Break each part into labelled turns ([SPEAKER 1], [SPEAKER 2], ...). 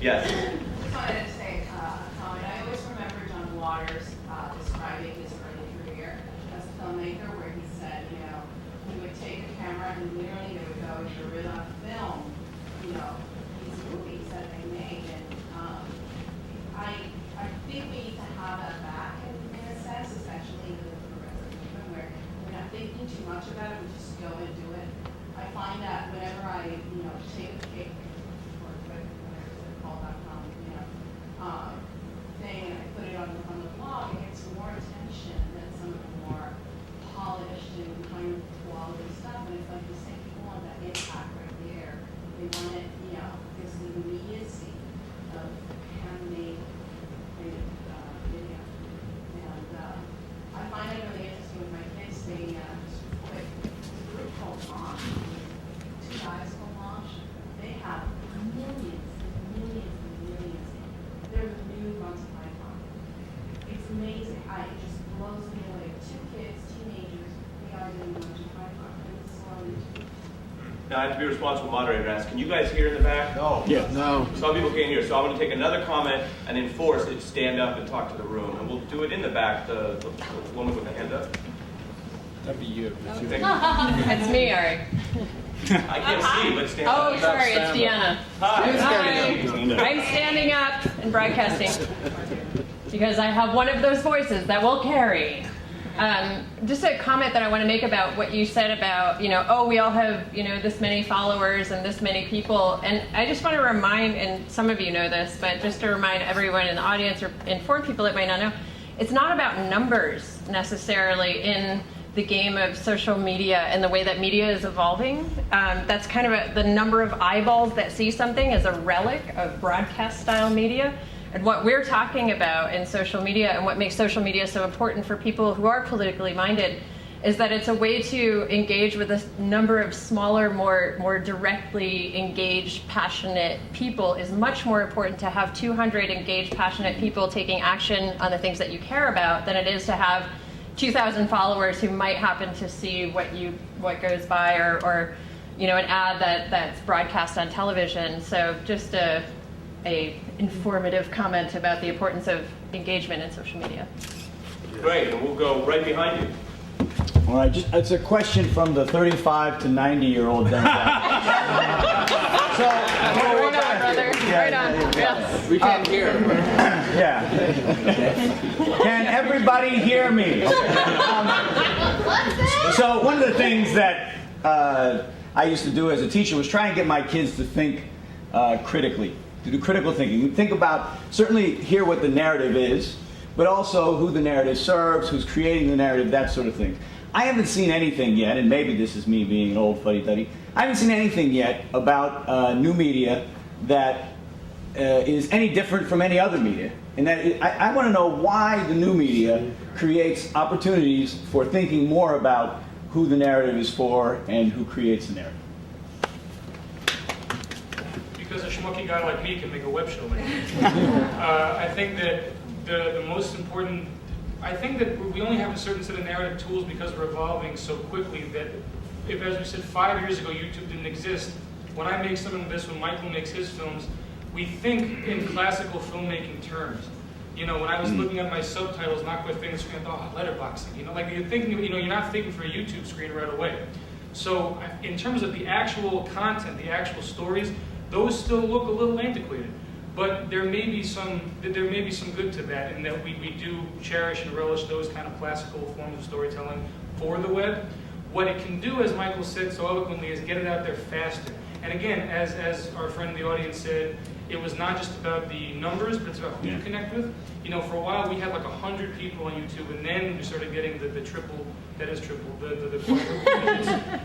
[SPEAKER 1] Yes.
[SPEAKER 2] Just wanted to say a comment. I always remember John Waters describing his early career as a filmmaker, where he said, he would take a camera and literally they would go to guerrilla film, these movies that they made. And I think we need to have that back in a sense, especially in the progressive movement, where we're not thinking too much about it, we just go and do it. I find that whenever I, take a cake, thing and I put it on the blog, it gets more attention than some of the more polished and kind of quality stuff. And it's like the same people want that impact right there. They want it, this immediacy of handmade video. And I find it really interesting with my kids. They just quick, there's a group called Mosh, two guys called Mosh. They have millions. They're the new Monty Python. It's amazing. It just blows me away. Two kids, teenagers, they are the new Monty Python. And it's slowly.
[SPEAKER 1] Now I have to be a responsible moderator and ask, can you guys hear in the back?
[SPEAKER 3] No.
[SPEAKER 4] Yeah. No.
[SPEAKER 1] Some people can't hear, so I'm going to take another comment and enforce it, stand up and talk to the room. And we'll do it in the back, the woman with the hand up.
[SPEAKER 4] That'd be you.
[SPEAKER 5] It's me, Ari.
[SPEAKER 1] I can't see, but stand up.
[SPEAKER 5] Oh, sorry, it's Deanna.
[SPEAKER 1] Hi.
[SPEAKER 5] I'm standing up and broadcasting because I have one of those voices that will carry. Just a comment that I want to make about what you said about, we all have, this many followers and this many people. And I just want to remind, and some of you know this, but just to remind everyone in the audience or inform people that might not know, it's not about numbers necessarily in the game of social media and the way that media is evolving. That's kind of the number of eyeballs that see something as a relic of broadcast style media. And what we're talking about in social media and what makes social media so important for people who are politically minded is that it's a way to engage with a number of smaller, more directly engaged, passionate people. Is much more important to have 200 engaged, passionate people taking action on the things that you care about than it is to have 2,000 followers who might happen to see what goes by or an ad that's broadcast on television. So just a informative comment about the importance of engagement in social media.
[SPEAKER 1] Great, and we'll go right behind you.
[SPEAKER 3] All right, it's a question from the 35 to 90-year-old demographic.
[SPEAKER 5] Right on, brother. Right on.
[SPEAKER 4] Yeah. We can't hear.
[SPEAKER 3] Yeah. Can everybody hear me? So one of the things that I used to do as a teacher was try and get my kids to think critically, to do critical thinking. Think about, certainly hear what the narrative is, but also who the narrative serves, who's creating the narrative, that sort of thing. I haven't seen anything yet, and maybe this is me being an old fuddy-duddy, I haven't seen anything yet about new media that is any different from any other media. And that I want to know why the new media creates opportunities for thinking more about who the narrative is for and who creates the narrative.
[SPEAKER 6] Because a schmucky guy like me can make a web show like that. I think that the most important, I think that we only have a certain set of narrative tools because we're evolving so quickly that if, as we said, 5 years ago, YouTube didn't exist, when I make something like this, when Michael makes his films, we think in classical filmmaking terms. When I was looking at my subtitles, not quite thinking screen, I thought, letterboxing. Like you're thinking, you're not thinking for a YouTube screen right away. So in terms of the actual content, the actual stories, those still look a little antiquated. But there may be some good to that, in that we do cherish and relish those kind of classical forms of storytelling for the web. What it can do, as Michael said so eloquently, is get it out there faster. And again, as our friend in the audience said, it was not just about the numbers, but it's about who you connect with. For a while we had like 100 people on YouTube, and then we started getting the triple, that is triple, the quadruple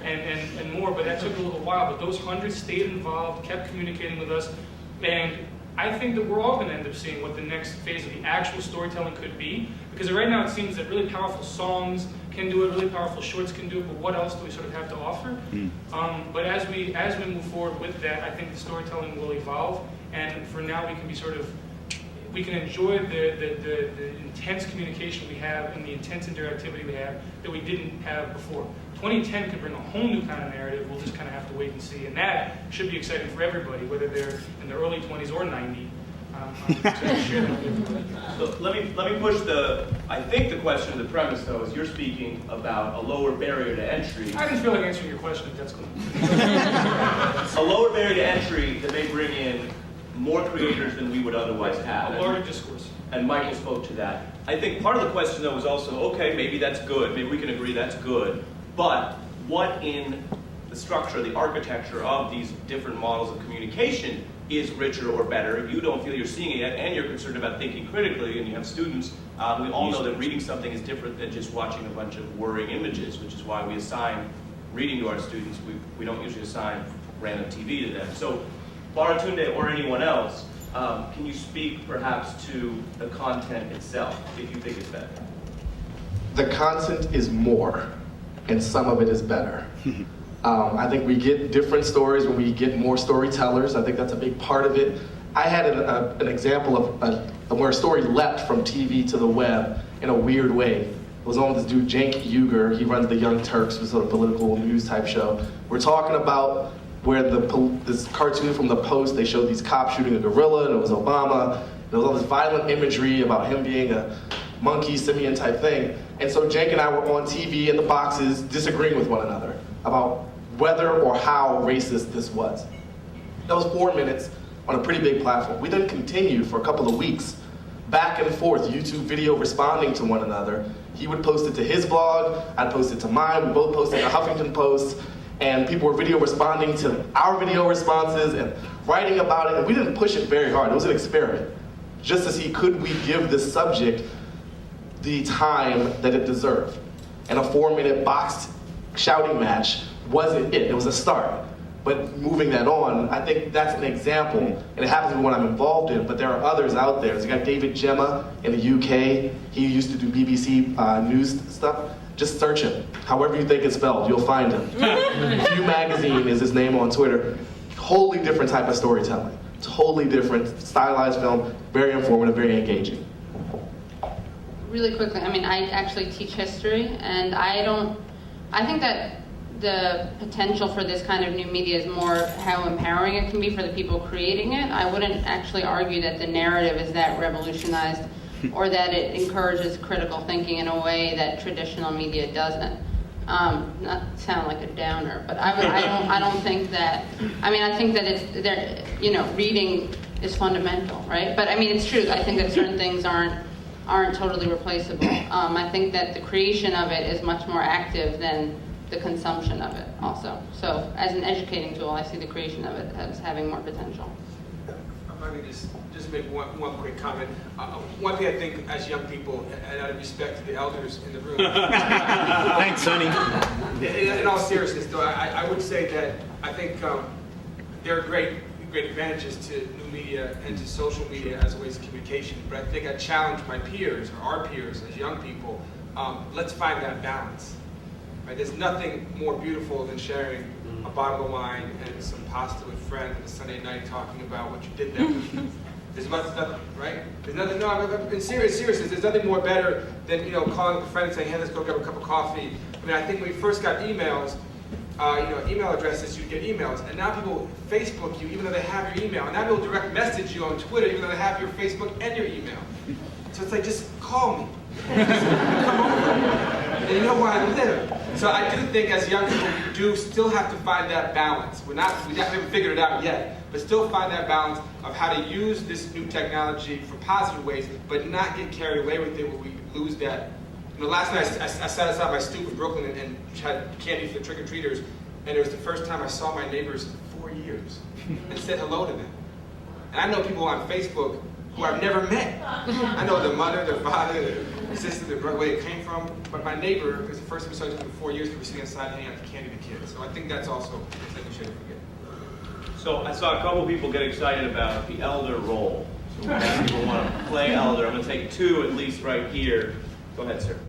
[SPEAKER 6] and more, but that took a little while. But those 100 stayed involved, kept communicating with us, and I think that we're all going to end up seeing what the next phase of the actual storytelling could be, because right now it seems that really powerful songs can do it, really powerful shorts can do it, but what else do we sort of have to offer? But as we move forward with that, I think the storytelling will evolve, and for now we can enjoy the intense communication we have and the intense interactivity we have that we didn't have before. 2010 could bring a whole new kind of narrative. We'll just kind of have to wait and see. And that should be exciting for everybody, whether they're in their early 20s or 90. I'm excited to share that with everybody.
[SPEAKER 1] So let me push I think the question, the premise though, is you're speaking about a lower barrier to entry.
[SPEAKER 6] I didn't feel like answering your question if that's cool.
[SPEAKER 1] A lower barrier to entry that may bring in more creators than we would otherwise have.
[SPEAKER 6] A larger discourse.
[SPEAKER 1] And Michael spoke to that. I think part of the question though is also, okay, maybe that's good, maybe we can agree that's good, but what in the structure, the architecture of these different models of communication is richer or better? You don't feel you're seeing it yet, and you're concerned about thinking critically, and you have students. We all know that reading something is different than just watching a bunch of worrying images, which is why we assign reading to our students. We don't usually assign random TV to them. So, Baratunde or anyone else, can you speak perhaps to the content itself, if you think it's better?
[SPEAKER 7] The content is more, and some of it is better. I think we get different stories when we get more storytellers. I think that's a big part of it. I had an example of where a story leapt from TV to the web in a weird way. It was on this dude, Cenk Uygur. He runs the Young Turks, which is sort of political news type show. We're talking about where this cartoon from the Post, they showed these cops shooting a gorilla, and it was Obama. There was all this violent imagery about him being a monkey, simian type thing. And so Cenk and I were on TV in the boxes disagreeing with one another about whether or how racist this was. That was 4 minutes on a pretty big platform. We then continued for a couple of weeks, back and forth, YouTube video responding to one another. He would post it to his blog, I'd post it to mine, we both posted to Huffington Post, and people were video responding to our video responses and writing about it, and we didn't push it very hard. It was an experiment, just to see could we give this subject the time that it deserved. And a 4-minute boxed shouting match wasn't it. It was a start. But moving that on, I think that's an example, and it happens to be one I'm involved in, but there are others out there. There's a guy, David Gemma, in the UK. He used to do BBC news stuff. Just search him. However you think it's spelled, you'll find him. Q Magazine is his name on Twitter. Wholly different type of storytelling. Totally different, stylized film, very informative, very engaging.
[SPEAKER 8] Really quickly, I mean, I actually teach history, and I think that the potential for this kind of new media is more how empowering it can be for the people creating it. I wouldn't actually argue that the narrative is that revolutionized or that it encourages critical thinking in a way that traditional media doesn't. Not to sound like a downer, but I don't think that. I mean, I think that it's there. You know, reading is fundamental, right? But I mean, it's true. I think that certain things aren't totally replaceable. I think that the creation of it is much more active than the consumption of it also. So as an educating tool, I see the creation of it as having more potential.
[SPEAKER 9] I'm going to just make one quick comment. One thing I think as young people, and out of respect to the elders in the room.
[SPEAKER 3] Thanks, Sonny.
[SPEAKER 9] In all seriousness, though, I would say that I think there are great advantages to new media and to social media as ways of communication, but I think I challenge my peers, or our peers as young people, let's find that balance. Right? There's nothing more beautiful than sharing a bottle of wine and some pasta with friends on a Sunday night talking about what you did that week. There's nothing, right? There's nothing, no, in seriousness, there's nothing more better than, you know, calling a friend and saying, hey, let's go grab a cup of coffee. I mean, I think when we first got emails, email addresses, you'd get emails, and now people Facebook you even though they have your email, and now people direct message you on Twitter even though they have your Facebook and your email. So it's like, just call me. Just come over. And you know where I live. So I do think as young people, we do still have to find that balance. We haven't figured it out yet, but still find that balance of how to use this new technology for positive ways, but not get carried away with it where we lose that. You know, last night I sat outside my stoop in Brooklyn and had candy for the trick-or-treaters, and it was the first time I saw my neighbors in 4 years and said hello to them. And I know people on Facebook who I've never met. I know their mother, their father, their sister, their brother, where they came from, but my neighbor, because the first time we saw each other in 4 years, we were sitting outside hanging out with candy to kids. So I think that's also something we shouldn't forget.
[SPEAKER 1] So I saw a couple people get excited about the elder role. So people want to play elder. I'm going to take two at least right here. Go ahead, sir.